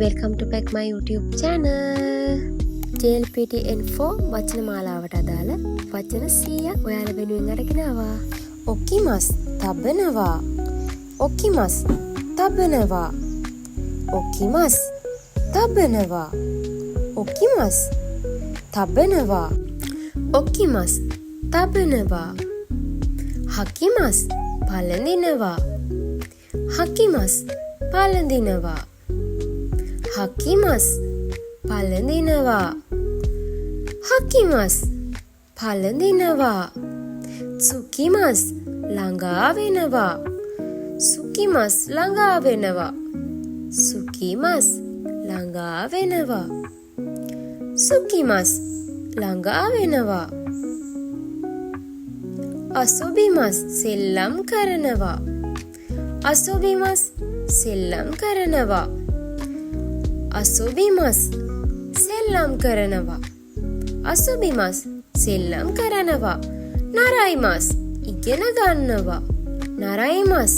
Welcome to back my YouTube channel. JLPTN4 වචන මාලාවට අදාළ වචන 100ක් ඔයාලා වෙනුවෙන් අරගෙන ආවා. ඔකිමස් තබනවා. ඔකිමස් තබනවා. ඔකිමස් තබනවා. ඔකිමස් තබනවා. ඔකිමස් තබනවා. හකිමස් පළඳිනවා. හකිමස් පළඳිනවා. හකිමස් පළඳිනවා. හකිමස් පළඳිනවා. සුකිමස් ළඟා වෙනවා. සුකිමස් ළඟා වෙනවා. සුකිමස් ළඟා වෙනවා. සුකිමස් ළඟා වෙනවා. අසොබිමස් සෙල්ලම් කරනවා. අසොබිමස් සෙල්ලම් කරනවා. අසොබිමස් සෙල්ලම් කරනවා. අසොබිමස් සෙල්ලම් කරනවා. නරයිමස් ඉගෙන ගන්නවා. නරයිමස්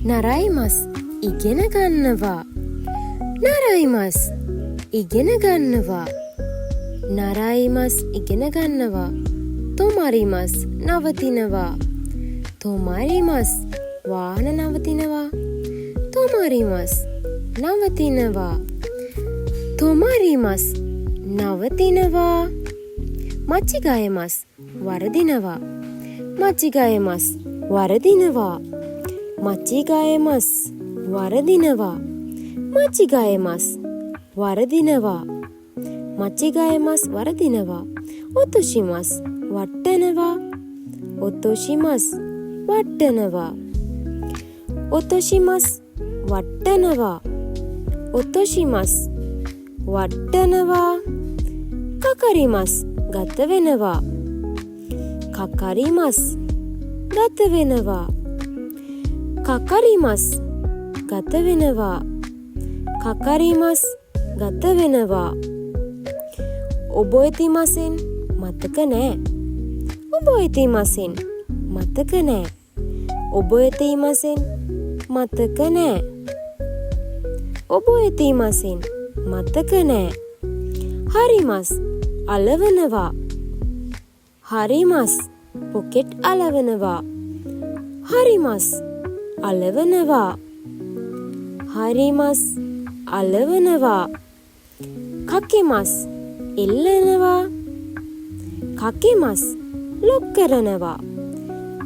නරයිමස් ඉගෙන ගන්නවා. නරයිමස් ඉගෙන ගන්නවා. නරයිමස් ඉගෙන ගන්නවා. තොමරිමස් නවතිනවා. තොමරිමස් වාහන නවතිනවා. තොමරිමස් නවතිනවා. තොමරිමස් නවතිනවා. මච්චිගයමස් වරදිනවා. මච්චිගයමස් වරදිනවා. මච්චිගයමස් වරදිනවා. මච්චිගයමස් වරදිනවා. මච්චිගයමස් වරදිනවා. ඔතොෂිමස් වට්ටනවා. ඔතොෂිමස් වට්ටනවා. ඔතොෂිමස් වට්ටනවා. ඔතොෂිමස් වට්ටනවා. කකරිමස් ගත වෙනවා. කකරිමස් ගත වෙනවා. කකරිමස් ගත වෙනවා. කකරිමස් ගත වෙනවා. ඔබොයතිමසෙන් මතක නෑ. ඔබොයතිමසෙන් මතක නෑ. ඔබොයතිමසෙන් මතක නෑ. ඔබොයතිමසෙන් මතක නෑ. හරිමස් අලවනවා. හරිමස් පොකෙට් අලවනවා. හරිමස් අලවනවා. හරිමස් අලවනවා. කකෙමස් එල්ලනවා. කකෙමස් ලොක් කරනවා.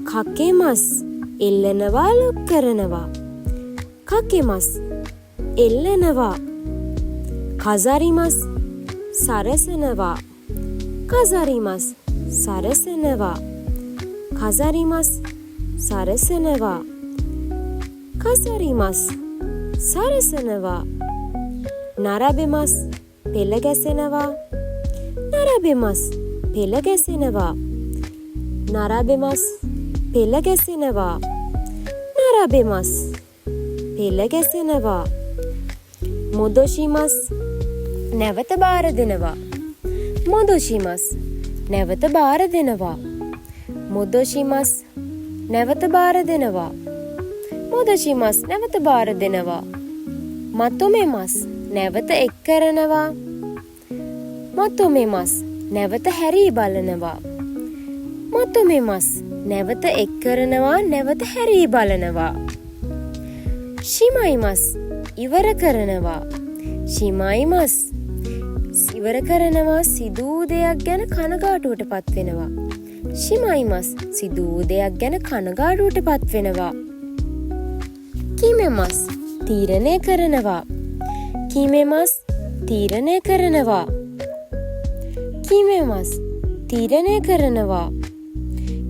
කකෙමස් එල්ලනවා ලොක් කරනවා. කකෙමස් එල්ලනවා. කසරිමස් සරසනවා. කසරිමස් සරසනවා. කසරිමස් සරසනවා. කසරිමස් සරසනවා. නරබෙමස් පෙළ ගැසෙනවා. නරබෙමස් පෙළ ගැසෙනවා. නරබෙමස් පෙළ ගැසෙනවා. නරබෙමස් පෙළ ගැසෙනවා. මොදොෂිමස් නැවත බාර දෙනවා. මොදොෂිමස් නැවත බාර දෙනවා. මොදොෂිමස් නැවත බාර දෙනවා. මොදොෂිමස් නැවත බාර දෙනවා. මතොමෙමස් නැවත එක් කරනවා. මතොමෙමස් නැවත හැරී බලනවා. මතොමෙමස් නැවත එක් කරනවා. නැවත හැරී බලනවා. ශිමයිමස් ඉවර කරනවා. ශිමයිමස් ඉවර කරනවා. සිදූ දෙයක් ගැන කනගාටුවට පත් වෙනවා. ශිමයිමස් සිදූ දෙයක් ගැන කනගාටුවට පත් වෙනවා. කිමෙමස් තීරණය කරනවා. කිමෙමස් තීරණය කරනවා. කිමෙමස් තීරණය කරනවා.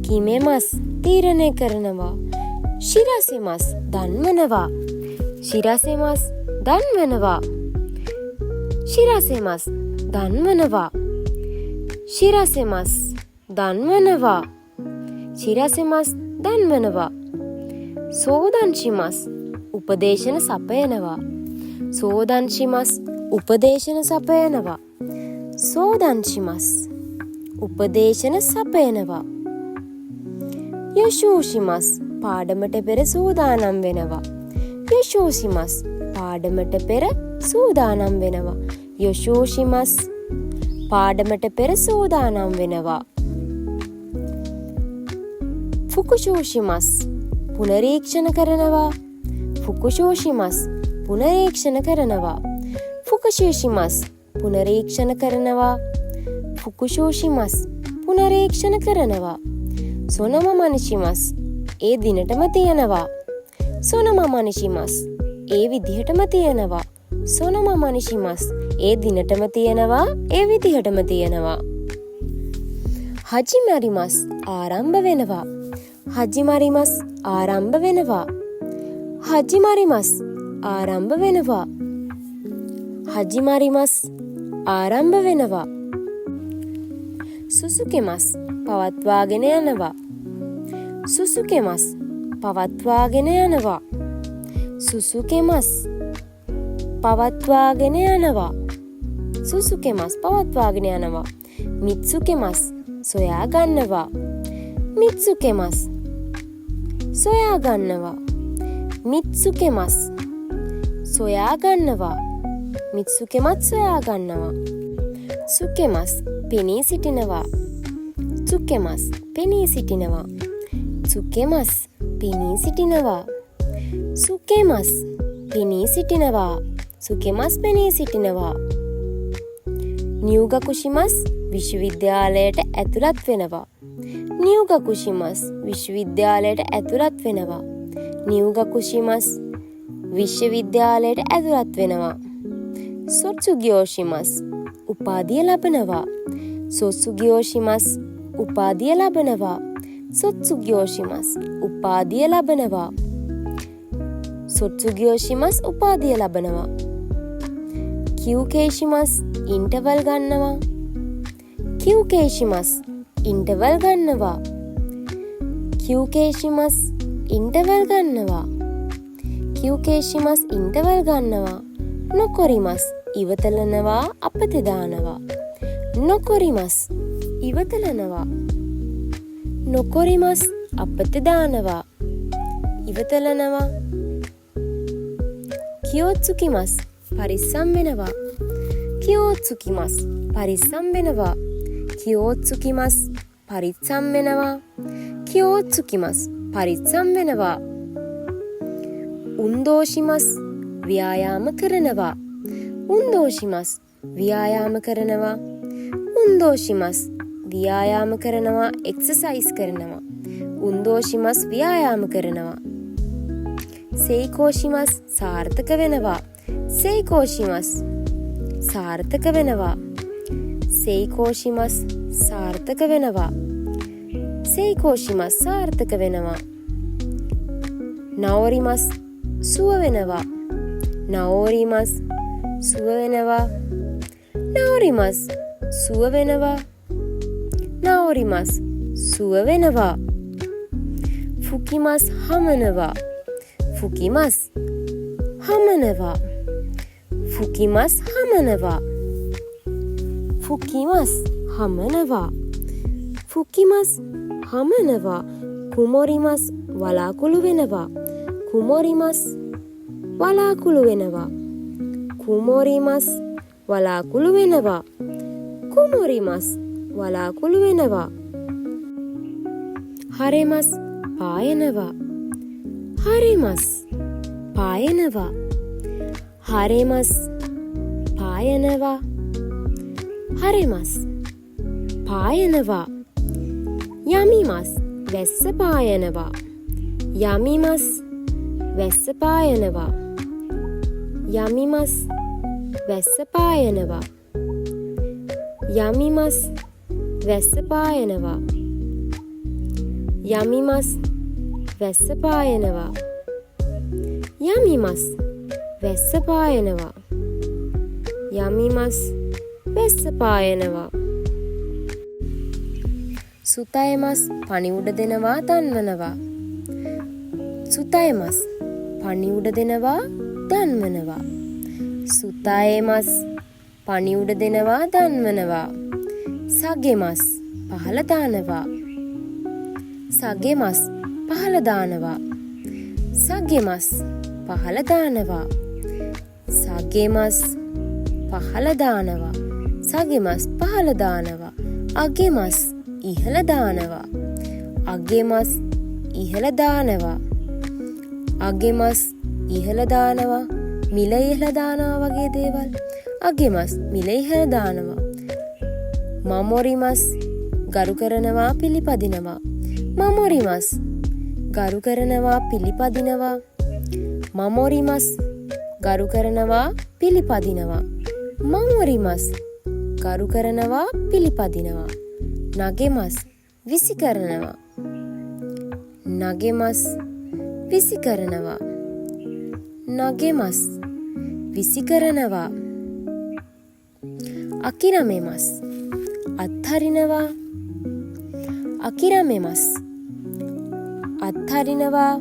කිමෙමස් තීරණය කරනවා. ශිරසෙමස් දන්වනවා. ශිරසෙමස් දන්වනවා. ශිරසෙමස් දන්වනවා. ශිරසෙමස් දන්වනවා. ශිරසෙමස් දන්වනවා. සෝදන්ශිමස් උපදේශන සපයනවා. සෝදන්ශිමස් උපදේශන සපයනවා. සෝදන්ශිමස් උපදේශන සපයනවා. යශෝෂිමස් පාඩමට පෙර සූදානම් වෙනවා. යශෝෂිමස් පාඩමට පෙර සූදානම් වෙනවා. යොෂෝෂිමස් පාඩමට පෙර සූදානම් වෙනවා. ෆුකුෂෝෂිමස් පුනරීක්ෂණ කරනවා. ෆුකුෂෝෂිමස් පුනරීක්ෂණ කරනවා. ෆුකුෂෝෂිමස් පුනරීක්ෂණ කරනවා. ෆුකුෂෝෂිමස් පුනරීක්ෂණ කරනවා. සොනම මනිෂිමස් ඒ දිනටම තියෙනවා. සොනම මනිෂිමස් ඒ විදිහටම තියෙනවා. සොනම මනිෂිමස් ඒ දිනටම තියෙනවා. ඒ විදිහටම තියෙනවා. හජිමරිමස් ආරම්භ වෙනවා. හජිමරිමස් ආරම්භ වෙනවා. හජිමරිමස් ආරම්භ වෙනවා. හජිමරිමස් ආරම්භ වෙනවා. සුසුකෙමස් පවත්වාගෙන යනවා. සුසුකෙමස් පවත්වාගෙන යනවා. සුසුකෙමස් පවත්වාගෙන යනවා. සුසුකෙමස් පවත්වාගෙන යනවා. මිත්සුකෙමස් සොයා ගන්නවා. මිත්සුකෙමස් සොයා ගන්නවා. මිත්සුකෙමස් සොයා ගන්නවා. මිත්සුකෙමත් සොයා ගන්නවා. සුකෙමස් පෙනී සිටිනවා. සුකෙමස් පෙනී සිටිනවා. සුකෙමස් පෙනී සිටිනවා. සුකෙමස් පෙනී සිටිනවා. සුකෙමස් පෙනී සිටිනවා. නියුගකුෂිමස් විශ්වවිද්‍යාලයට ඇතුළත් වෙනවා. නියුගකුෂිමස් විශ්වවිද්‍යාලයට ඇතුළත් වෙනවා. නියුගකුෂිමස් විශ්වවිද්‍යාලයට ඇතුළත් වෙනවා. සොත්සුගියෝෂිමස් උපාධිය ලබනවා. සොත්සුගියෝෂිමස් උපාධිය ලබනවා. සොත්සුගියෝෂිමස් උපාධිය ලබනවා. සොත්සුගියෝෂිමස් උපාධිය ලබනවා. කියුකේෂිමස් ඉන්ටර්වල් ගන්නවා. කියුකේෂිමස් ඉන්ටර්වල් ගන්නවා. කියුකේෂිමස් ඉන්ටර්වල් ගන්නවා. කියුකේෂිමස් ඉන්ටර්වල් ගන්නවා. නොකොරිමස් ඉවතලනවා අපතේ දානවා. නොකොරිමස් ඉවතලනවා. නොකොරිමස් අපතේ දානවා. ඉවතලනවා. කියොත්සුකිමස් පරිස්සම් වෙනවා. කියොත්සුකිමස් පරිස්සම් වෙනවා. කියොත්සුකිමස් පරිස්සම් වෙනවා. කියොත්සුකිමස් පරිස්සම් වෙනවා. උන්දෝෂිමස් ව්‍යායාම කරනවා. උන්දෝෂිමස් ව්‍යායාම කරනවා. උන්දෝෂිමස් ව්‍යායාම කරනවා. එක්සර්සයිස් කරනවා. උන්දෝෂිමස් ව්‍යායාම කරනවා. සෙයිකෝෂිමස් සාර්ථක වෙනවා. සෙයිකෝෂිමස් සාර්ථක වෙනවා. සෙයිකෝෂිමස් සාර්ථක වෙනවා. සෙයිකෝෂිමස් සාර්ථක වෙනවා. නවෝරිමස් සුව වෙනවා. නවෝරිමස් සුව වෙනවා. නවෝරිමස් සුව වෙනවා. නවෝරිමස් සුව වෙනවා. ෆුකිමස් හමනවා. ෆුකිමස් හමනවා. ෆුකිමස් හමනවා. ෆුකිමස් හමනවා. ෆුකිමස් හමනවා. කුමොරිමස් වලාකුළු වෙනවා. කුමොරිමස් වලාකුළු වෙනවා. කුමොරිමස් වලාකුළු වෙනවා. කුමොරිමස් වලාකුළු වෙනවා. හරෙමස් පායනවා. හරෙමස් පායනවා. හරෙමස් පායනවා. හරෙමස් පායනවා. යමිමස් වැස්ස පායනවා. යමිමස් වැස්ස පායනවා. යමිමස් වැස්ස පායනවා. යමිමස් වැස්ස පායනවා. යමිමස් වැස්ස පායනවා. යමිමස් වැස්ස පායනවා. යමිමස් වැස්ස පායනවා. සුතයමස් පණිවුඩ දෙනවා දන්වනවා. සුතයමස් පණිවුඩ දෙනවා දන්වනවා. සුතයමස් පණිවුඩ දෙනවා දන්වනවා. සගෙමස් පහල දානවා. සගෙමස් පහල දානවා. සගෙමස් පහල දානවා. සගෙමස් පහළ දානවා. සගෙමස් පහළ දානවා. අගෙමස් ඉහළ දානවා. අගෙමස් ඉහළ දානවා. අගෙමස් ඉහළ දානවා. මිල ඉහළ දානවා වගේ දේවල්. අගෙමස් මිල ඉහළ දානවා. මමොරිමස් ගරු කරනවා පිළිපදිනවා. මමොරිමස් ගරු කරනවා පිළිපදිනවා. මමොරිමස් ගරු කරනවා පිළිපදිනවා. මමොරිමස් ගරු කරනවා පිළිපදිනවා. නගෙමස් විසි කරනවා. නගෙමස් විසි කරනවා. නගෙමස් විසි කරනවා. අකිරමෙමස් අත්හරිනවා. අකිරමෙමස් අත්හරිනවා.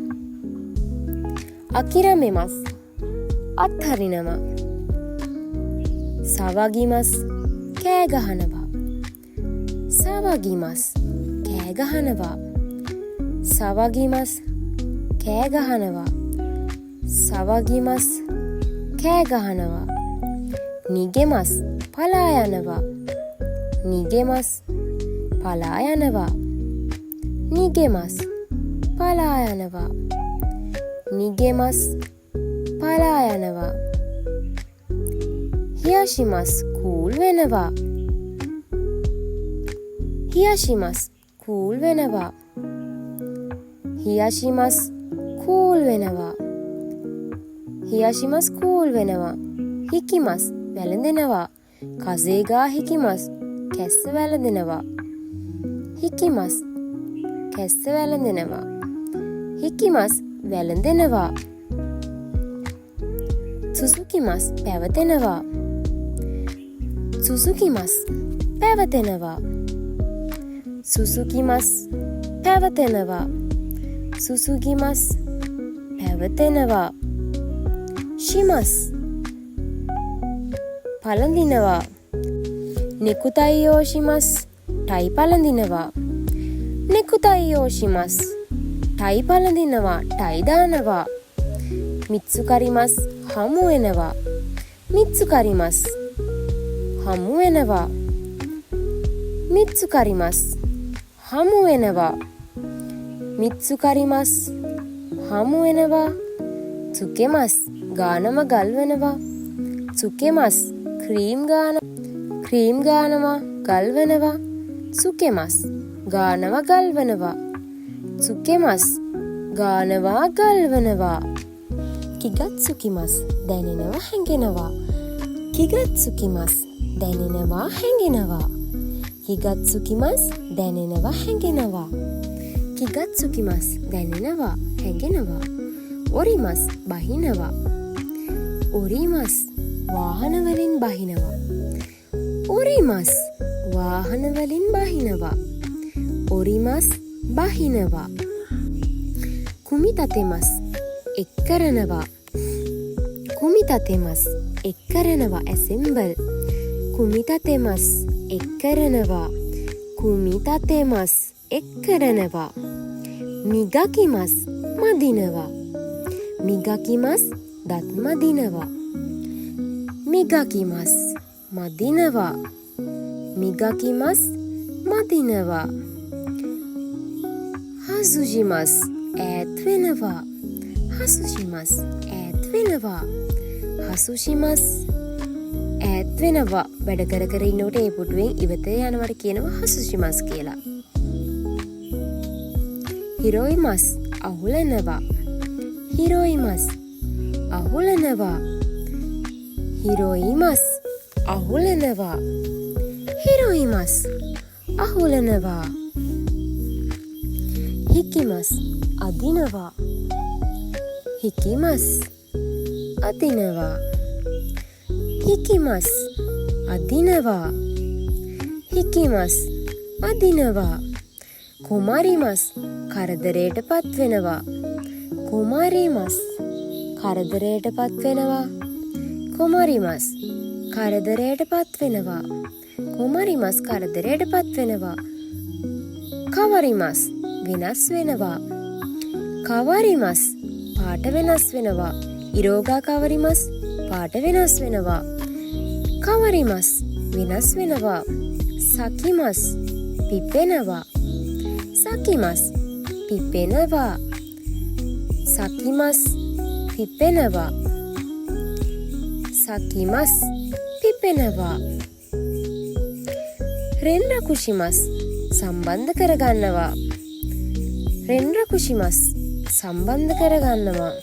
අකිරමෙමස් අත්හරිනවා. සවගිමස් කෑ ගහනවා. සවගිමස් කෑ ගහනවා. සවගිමස් කෑ ගහනවා. සවගිමස් කෑ ගහනවා. නිගෙමස් පලා යනවා. නිගෙමස් පලා යනවා. නිගෙමස් පලා යනවා. නිගෙමස් පලා යනවා. හියාෂිමස් කූල් වෙනවා. හියාෂිමස් කූල් වෙනවා. හියාෂිමස් කූල් වෙනවා. හියාෂිමස් කූල් වෙනවා. හිකිමස් වැළඳෙනවා. කසේගා හිකිමස් කැස්ස වැළඳෙනවා. හිකිමස් කැස්ස වැළඳෙනවා. හිකිමස් වැළඳෙනවා. සුසුකිමස් පැවතෙනවා. සුසුකිමස් පැවතෙනවා. සුසුකිමස් පැවතෙනවා. සුසුකිමස් පැවතෙනවා. ශිමස් පළඳිනවා. නෙකුතයියෝෂිමස් ටයි පළඳිනවා. නෙකුතයියෝෂිමස් ටයි පළඳිනවා. ටයි දානවා. මිත්සුකරිමස් හමු වෙනවා. මිත්සුකරිමස් හමු වෙනවා. මිත්සුකරිමස් හමු වෙනවා. මිත්සුකරිමස් හමු වෙනවා. සුකෙමස් ගානම ගල්වනවා. සුකෙමස් ක්‍රීම් ගානවා ගල්වනවා. සුකෙමස් ගානවා ගල්වනවා. සුකෙමස් ගානවා ගල්වනවා. කිගත්සුකිමස් දැනෙනවා හැඟෙනවා. කිගත්සුකිමස් දැනෙනවා හැඟෙනවා. කිගත්සුකිමස් දැනෙනවා හැඟෙනවා. කිගත්සුකිමස් දැනෙනවා හැඟෙනවා. ඔරිමස් බහිනවා. ඔරිමස් වාහනවලින් බහිනවා. ඔරිමස් වාහනවලින් බහිනවා. ඔරිමස් බහිනවා. කුමිතතෙමස් එක් කරනවා. කුමිතතෙමස් එක් කරනවා. ඇසෙම්බල්. කුමිතතෙමස් එක් කරනවා. කුමිතතෙමස් එක් කරනවා. මිගකිමස් මදිනවා. මිගකිමස් දත් මදිනවා. මිගකිමස් මදිනවා. මිගකිමස් මදිනවා. හසුජිමස් ඈත් වෙනවා. හසුජිමස් ඈත් වෙනවා. හසුජිමස් ඈත් වෙනවා. වැඩ කර කර ඉන්නකොට ඒ පුටුවෙන් ඉවත යනවට කියනවා හසුජිමස් කියලා. හිරොයිමස් අහුලනවා. හිරොයිමස් අහුලනවා. හිරොයිමස් අහුලනවා. හිරොයිමස් අහුලනවා. හිකිමස් අදිනවා. හිකිමස් අදිනවා. හිකිමස් අදිනවා. හිකිමස් අදිනවා. කුමාරිමස් කරදරයට පත් වෙනවා. කුමාරිමස් කරදරයට පත් වෙනවා. කුමාරිමස් කරදරයට පත් වෙනවා. කුමාරිමස් කරදරයට පත් වෙනවා. කවරිමස් වෙනස් වෙනවා. කවරිමස් පාට වෙනස් වෙනවා. ඉරෝගා කවරිමස් පාට වෙනස් වෙනවා. කවරිමස් වෙනස් වෙනවා. සකිමස් පිපෙනවා. සකිමස් පිපෙනවා. සකිමස් පිපෙනවා. සකිමස් පිපෙනවා. රෙන්රකුෂිමස් සම්බන්ධ කරගන්නවා. රෙන්රකුෂිමස් සම්බන්ධ කරගන්නවා.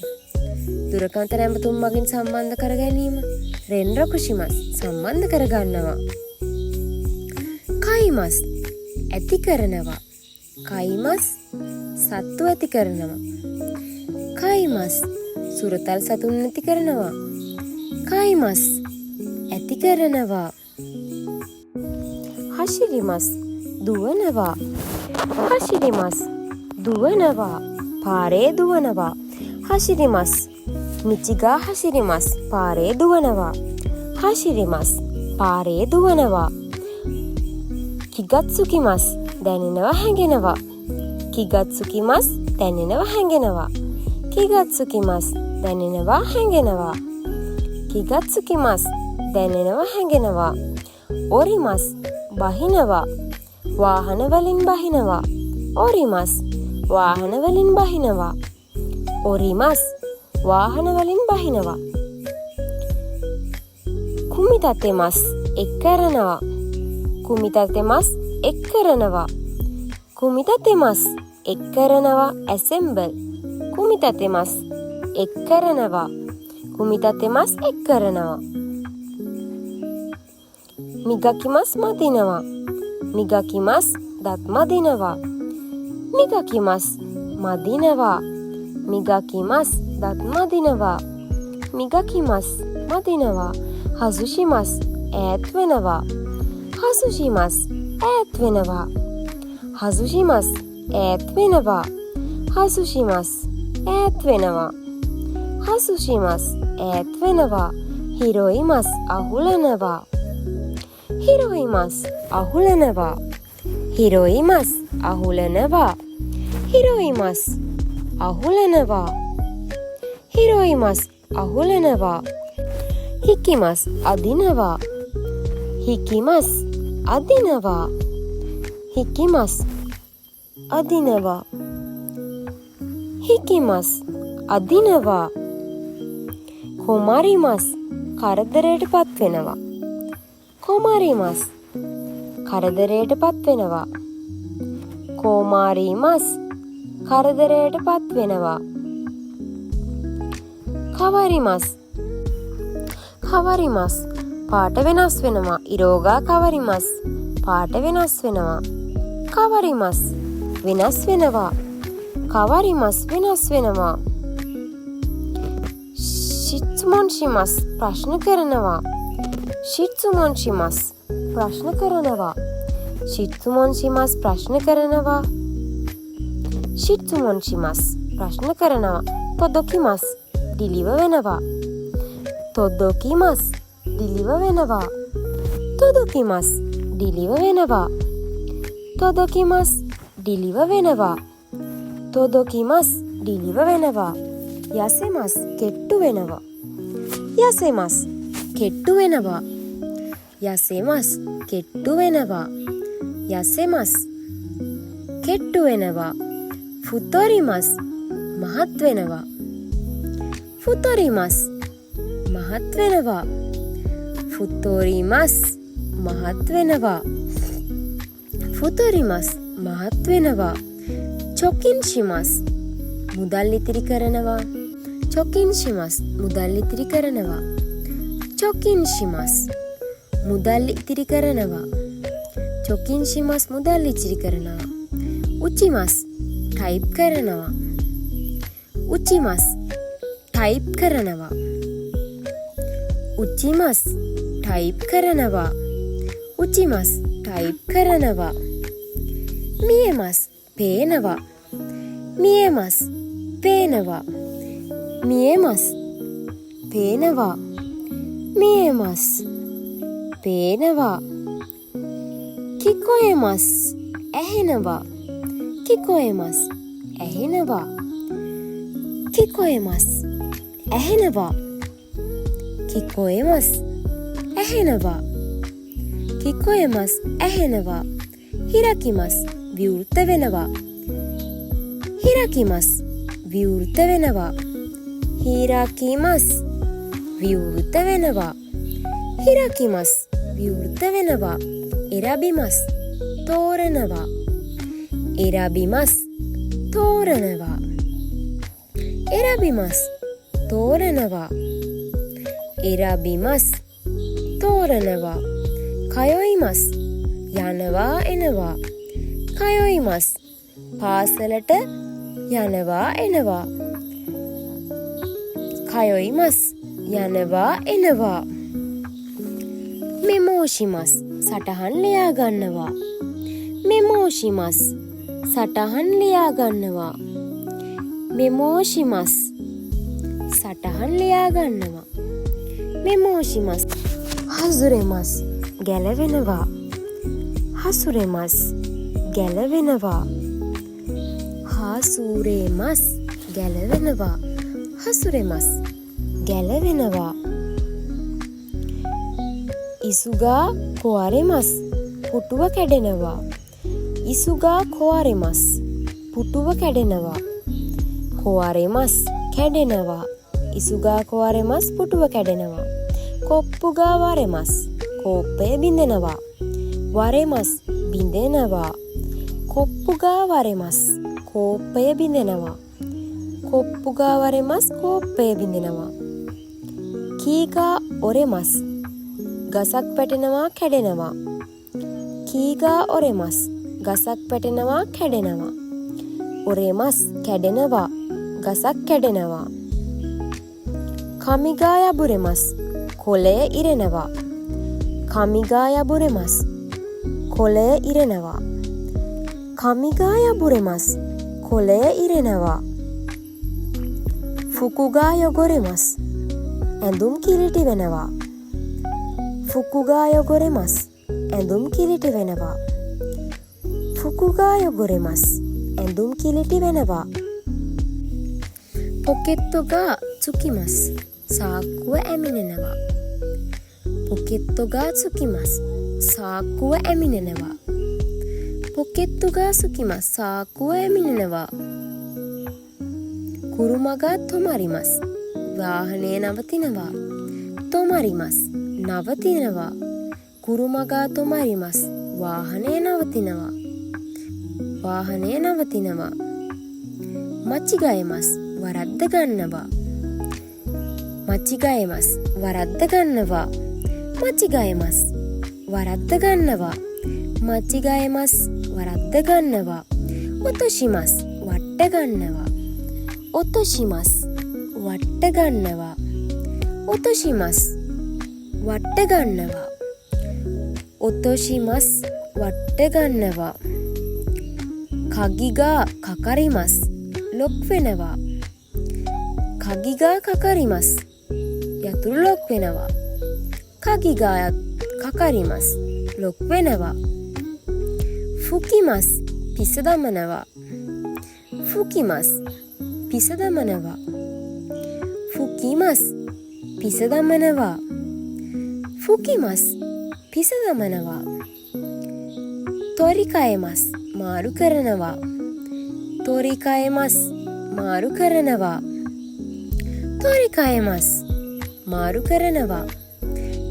දුරකථන ඇමතුම් මගින් සම්බන්ධ කර ගැනීම. රෙන්රකුෂිමස් සම්බන්ධ කරගන්නවා. කයිමස් ඇති කරනවා. කයිමස් සත්තු ඇති කරනවා. කයිමස් සුරතල් සතුන් ඇති කරනවා. කයිමස් ඇති කරනවා. හෂිරිමස් දුවනවා. හෂිරිමස් දුවනවා. පාරේ දුවනවා. හෂිරිමස් මිචිගා හෂිරිමස් පාරේ දුවනවා. හෂිරිමස් පාරේ දුවනවා. කිගත්සුකිමස් දැනෙනවා හැඟෙනවා. කිගත්සුකිමස් දැනෙනවා හැඟෙනවා. කිගත්සුකිමස් දැනෙනවා හැඟෙනවා. කිගත්සුකිමස් දැනෙනවා හැඟෙනවා. ඔරිමස් බහිනවා. වාහන වලින් බහිනවා. ඔරිමස් වාහන වලින් බහිනවා. ඔරිමස් වාහන වලින් බහිනවා. කුමිතතෙමස් එක්කරනවා. කුමිතතෙමස් එක්කරනවා. කුමිතතෙමස් එක්කරනවා. ඇසෙම්බල් කුමිතතෙමස් එක්කරනවා. කුමිතතෙමස් එක්කරනවා. මිගකිමස් මදිනවා. මිගකිමස් දත් මදිනවා. මිගකිමස් මදිනවා. මිගකිමස් දත් මදිනවා. මිගකිමස් මදිනවා. හසුෂිමස් ඈත් වෙනවා. හසුෂිමස් ඈත් වෙනවා. හසුෂිමස් ඈත් වෙනවා. හසුෂිමස් ඈත් වෙනවා. හසුෂිමස් ඈත් වෙනවා. හිරොයිමස් අහුලනවා. හිරොයිමස් අහුලනවා. හිරොයිමස් අහුලනවා. හිරොයිමස් අහුලනවා. හිරොයිමස් අහුලනවා. හිකිමස් අදිනවා. හිකිමස් අදිනවා. හිකිමස් අදිනවා. හිකිමස් අදිනවා. කුමාරිමස් කරදරයට පත් වෙනවා. කුමාරිමස් කරදරයට පත් වෙනවා. කුමාරිමස් කරදරයට පත් වෙනවා. කවරිමස් කවරිමස් පාට වෙනස් වෙනවා. ඉරෝගා කවරිමස් පාට වෙනස් වෙනවා. කවරිමස් වෙනස් වෙනවා. කවරිමස් වෙනස් වෙනවා. ශිත්සුමොන්ෂිමස් ප්‍රශ්න කරනවා. ශිත්සුමොන්ෂිමස් ප්‍රශ්න කරනවා. ශිත්සුමොන්ෂිමස් ප්‍රශ්න කරනවා. ශිත්සුමොන්ෂිමස් ප්‍රශ්න කරනවා. තොදොකිමස් ඩිලිව වෙනවා. තොදොකිමස් ඩිලිව වෙනවා. තොදොකිමස් ඩිලිව වෙනවා. තොදොකිමස් ඩිලිව වෙනවා. තොදොකිමස් ඩිලිව වෙනවා. යසෙමස් කෙට්ටු වෙනවා. යසෙමස් කෙට්ටු වෙනවා. යසෙමස් කෙට්ටු වෙනවා. යසෙමස් කෙට්ටු වෙනවා. ෆුතොරිමස් මහත් වෙනවා. ෆුතොරිමස් මහත් වෙනවා. ෆුතොරිමස් මහත් වෙනවා. ෆුතොරිමස් මහත් වෙනවා. චොකින්ෂිමස් මුදල් ඉතිරි කරනවා. චොකින්ෂිමස් මුදල් ඉතිරි කරනවා. චොකින්ෂිමස් මුදල් ඉතිරි කරනවා. චොකින්ෂිමස් මුදල් ඉතිරි කරනවා. උචිමස් ටයිප් කරනවා. උචිමස් ටයිප් කරනවා. උචිමස් ටයිප් කරනවා. උචිමස් ටයිප් කරනවා. මියමස් පේනවා. මියමස් පේනවා. මියමස් පේනවා. මියමස් පේනවා. කිකොයමස් ඇහෙනවා. කිකොයමස් ඇහෙනවා. කිකොයමස් ඇහෙනවා. කිකොෙමස් ඇහෙනවා කිකොෙමස් ඇහෙනවා හිරකිමස් විවෘත වෙනවා හිරකිමස් විවෘත වෙනවා හිරකිමස් විවෘත වෙනවා හිරකිමස් විවෘත වෙනවා එරබිමස් තෝරනවා එරබිමස් තෝරනවා එරබිමස් තෝරනවා එරබිමස් තෝරනවා කයොයිමස් යනවා එනවා කයොයිමස් පාසලට යනවා එනවා කයොයිමස් යනවා එනවා මෙමෝෂිමස් සටහන් ලියා ගන්නවා මෙමෝෂිමස් සටහන් ලියා ගන්නවා මෙමෝෂිමස් සටහන් ලියා ගන්නවා මෙමෝෂිමස් හසුරෙමස් ගැලවෙනවා හසුරෙමස් ගැලවෙනවා හසුරෙමස් ගැලවෙනවා හසුරෙමස් ගැලවෙනවා ඉසුගා කොවරෙමස් පුටුව කැඩෙනවා ඉසුගා කොවරෙමස් පුටුව කැඩෙනවා කොවරෙමස් කැඩෙනවා ඉසුගා කොවරෙමස් පුටුව කැඩෙනවා කොප්පුගා වරෙමස් කෝප්පය බිඳෙනවා වරෙමස් බිඳෙනවා කොප්පුගා වරෙමස් කෝප්පය බිඳෙනවා කොප්පුගා වරෙමස් කෝප්පය බිඳෙනවා කීගා ඔරෙමස් ගසක් පැටෙනවා කැඩෙනවා කීගා ඔරෙමස් ගසක් පැටෙනවා කැඩෙනවා ඔරෙමස් කැඩෙනවා ගසක් කැඩෙනවා කමිගා යබුරෙමස් කොළය ඉරෙනවා කමිගා යබුරෙමස් කොළය ඉරෙනවා කමිගා යබුරෙමස් කොළය ඉරෙනවා ෆුකුගා යොගොරෙමස් ඇඳුම් කිලිටි වෙනවා ෆුකුගා යොගොරෙමස් ඇඳුම් කිලිටි වෙනවා ෆුකුගා යොගොරෙමස් ඇඳුම් කිලිටි වෙනවා පොකෙත්තොගා චුකිමස් සාක්කුව ඇමිනෙනවා පොකෙත්තොගා චුකිමස් සාක්කුව ඇමිනෙනවා පොකෙත්තොගා සුකිමස් සාක්කුව ඇමිනෙනවා කුරුමගා තොමරිමස් වාහනය නවතිනවා තොමරිමස් නවතිනවා කුරුමගා තොමරිමස් වාහනය නවතිනවා වාහනය නවතිනවා මච්චිගයමස් වරද්ද ගන්නවා මච්චිගයමස් වරද්ද ගන්නවා මච්චිගයමස් වරද්ද ගන්නවා මච්චිගයමස් වරද්ද ගන්නවා ඔතොෂිමස් වට්ට ගන්නවා ඔතොෂිමස් වට්ට ගන්නවා ඔතොෂිමස් වට්ට ගන්නවා ඔතොෂිමස් වට්ට ගන්නවා කගිගා කකරිමස් ලොක් වෙනවා කගිගා කකරිමස් යතුරු ලොක් වෙනවා කගිගා කකරිමස් ලොක් වෙනවා ෆුකිමස් පිස දමනවා ෆුකිමස් පිස දමනවා ෆුකිමස් පිස දමනවා ෆුකිමස් පිස දමනවා තොරිකයමස් මාරු කරනවා තොරිකයමස් මාරු කරනවා තොරිකයමස් මාරු කරනවා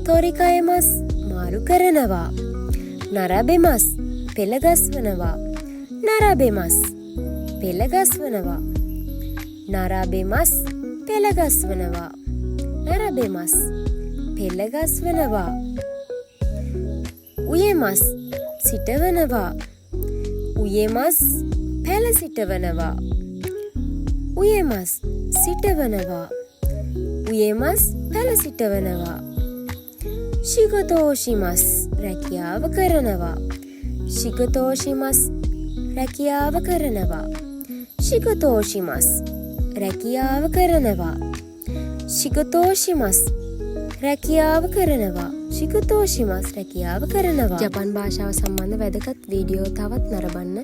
තොරිකයමස් මාරු කරනවා නරබෙමස් පෙළගස්වනවා නරබෙමස් පෙළගස්වනවා නරබෙමස් පෙළගස්වනවා නරබෙමස් පෙළගස්වනවා උයමස් සිටවනවා උයමස් පැල සිටවනවා උයමස් සිටවනවා උයමස් පැල සිටවනවා ශිගතෝෂිමස් රැකියාව කරනවා ශිගතෝෂිමස් රැකියාව කරනවා ශිගතෝෂිමස් රැකියාව කරනවා ශිගතෝෂිමස් රැකියාව කරනවා ශිගතෝෂිමස් රැකියාව කරනවා ජපන් භාෂාව සම්බන්ධ වැදගත් වීඩියෝ තවත් නරඹන්න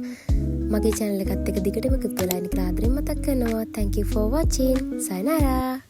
මගේ channel එකත් එක්ක දිගටම එකතු වෙලා ඉන්න කියලා ආදරෙන් මතක් කරනවා. Thank you for watching. Sayonara.